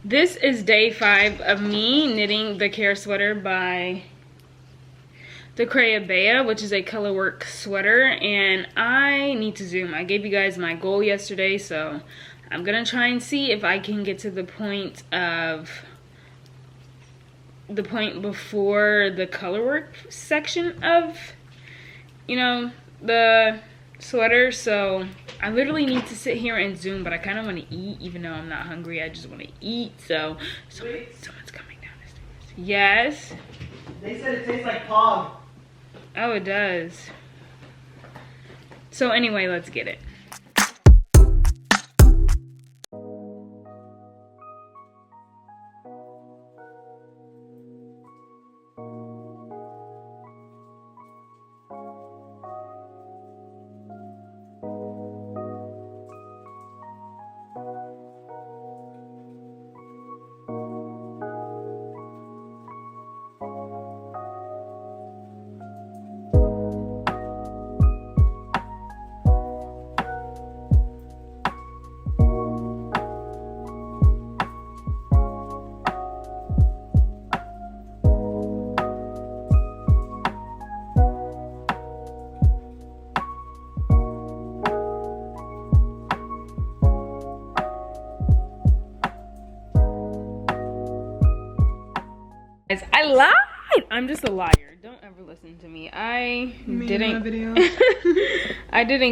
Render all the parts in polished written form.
This is day 5 of me knitting the Care sweater by the Bea, which is a Colorwork sweater, and I need to zoom. I gave you guys my goal yesterday, so I'm gonna try and see if I can get to the point before the Colorwork section of, you know, the sweater. So I literally need to sit here and zoom, but I kind of want to eat, even though I'm not hungry. I just want to eat. So someone's coming down the stairs. Yes. They said it tastes like Pog. Oh, it does. So anyway, let's get it. I lied. I'm just a liar. Don't ever listen to me. I didn't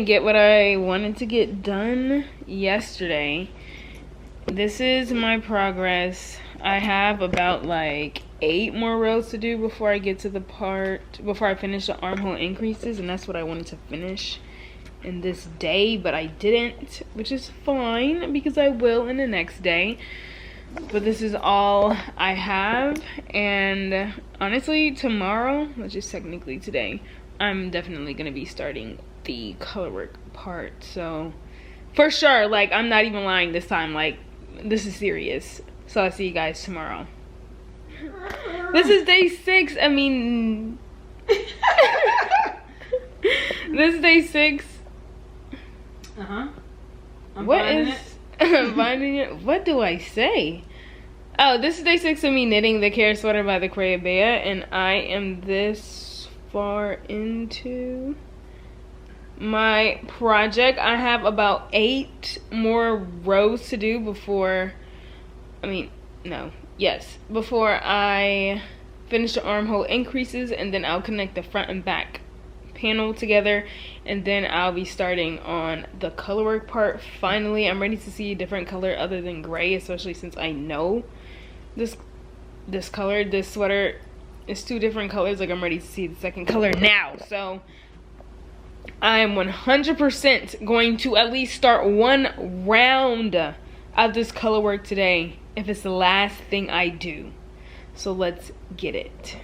get what I wanted to get done yesterday. This is my progress. I have about like 8 more rows to do before I get to the part before I finish the armhole increases, and that's what I wanted to finish in this day, but I didn't, which is fine because I will in the next day. But this is all I have, and honestly tomorrow, which is technically today, I'm definitely gonna be starting the Colorwork part. So for sure, like, I'm not even lying this time, like, this is serious. So I'll see you guys tomorrow. This is day 6. I mean this is day 6. What is I'm finding it. What do I say? Oh, this is day 6 of me knitting the Care sweater by the Bea, and I am this far into my project. I have about 8 more rows to do before before I finish the armhole increases, and then I'll connect the front and back panel together, and then I'll be starting on the Colorwork part. Finally, I'm ready to see a different color other than gray, especially since I know this sweater is 2 different colors. Like, I'm ready to see the second color now. So I'm 100% going to at least start 1 round of this Colorwork today, if it's the last thing I do. So let's get it.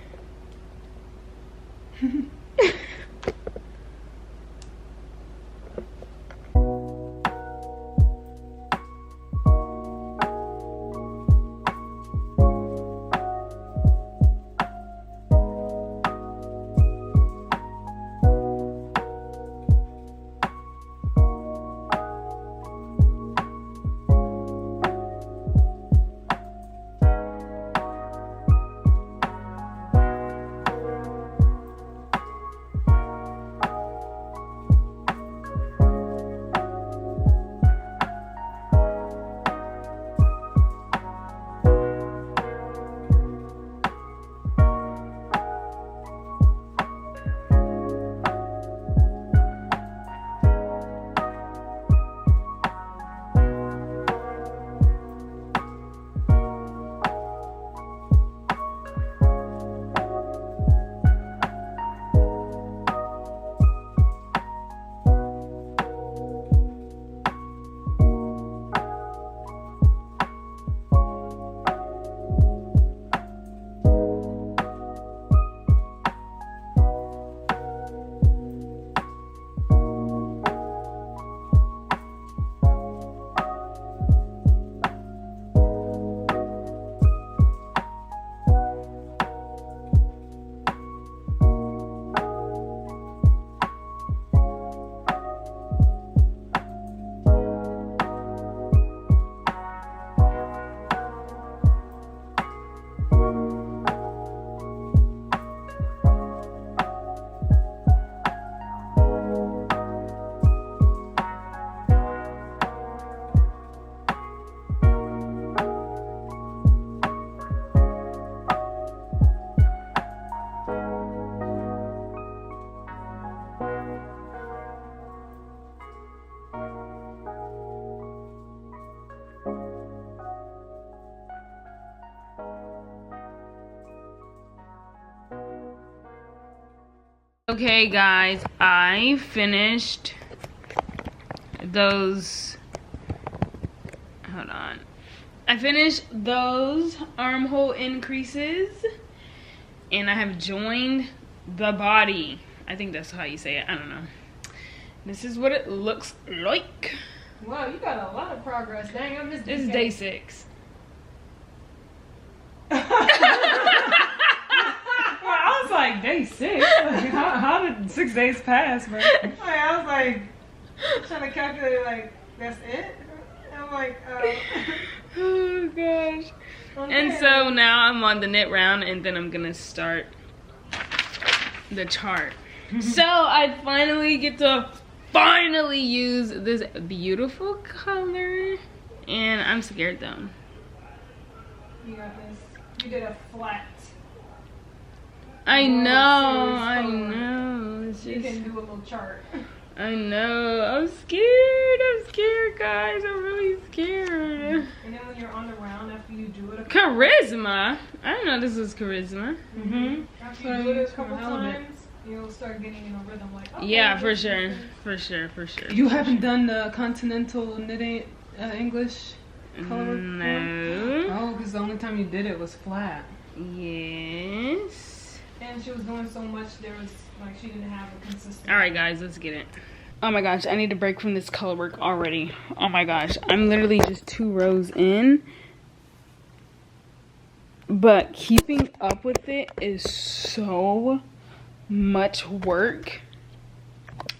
Okay guys, I finished those, hold on. I finished those armhole increases and I have joined the body. I think that's how you say it, I don't know. This is what it looks like. Wow, you got a lot of progress. Dang, I missed This is day 6. I was like, day 6? Like, how did 6 days pass, bro? Like, I was like, trying to calculate, like, that's it? I'm like, Oh gosh. okay. And so now I'm on the knit round and then I'm gonna start the chart. So I finally get to use this beautiful color. And I'm scared though. You got this. You did a flat. I World know, Series I color. know. It's You just, can do a little chart. I know. I'm scared, guys. I'm really scared. And then when you're on the round, after you do it Charisma? I didn't know this was charisma. after you do it a couple times, you'll start getting in a rhythm like, okay, Yeah, for this is sure. good. For sure, for sure. You haven't done the continental knitting English color before? No. Oh, because the only time you did it was flat. Yes. And she was doing so much, there was, like, she didn't have a consistent. Alright guys, let's get it. Oh my gosh, I need to break from this color work already. Oh my gosh, I'm literally just 2 rows in. But keeping up with it is so much work.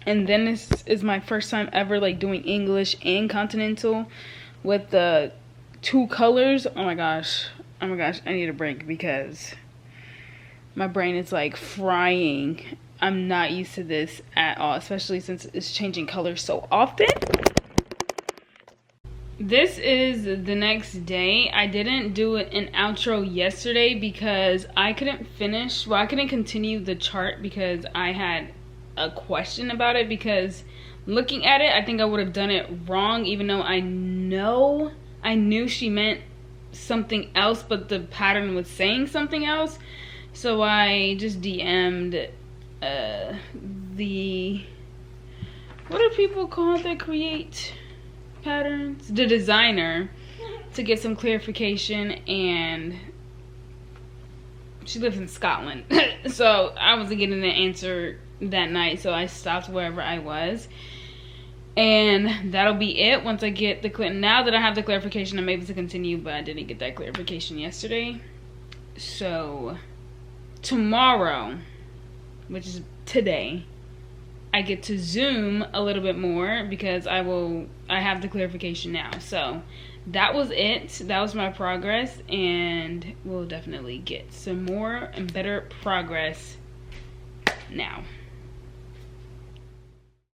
And then this is my first time ever like doing English and continental with the 2 colors. Oh my gosh, I need a break because my brain is like frying. I'm not used to this at all, especially since it's changing colors so often. This is the next day. I didn't do an outro yesterday because I couldn't finish, well, I couldn't continue the chart because I had a question about it, because looking at it, I think I would have done it wrong, even though I knew she meant something else, but the pattern was saying something else. So I just DM'd the, what do people call it that create patterns? The designer, to get some clarification, and she lives in Scotland. So I wasn't getting an answer that night, so I stopped wherever I was. And that'll be it. Once I get the now that I have the clarification, I'm able to continue, but I didn't get that clarification yesterday. So tomorrow, which is today, I get to zoom a little bit more because I have the clarification now. So that was it. That was my progress, and we'll definitely get some more and better progress now.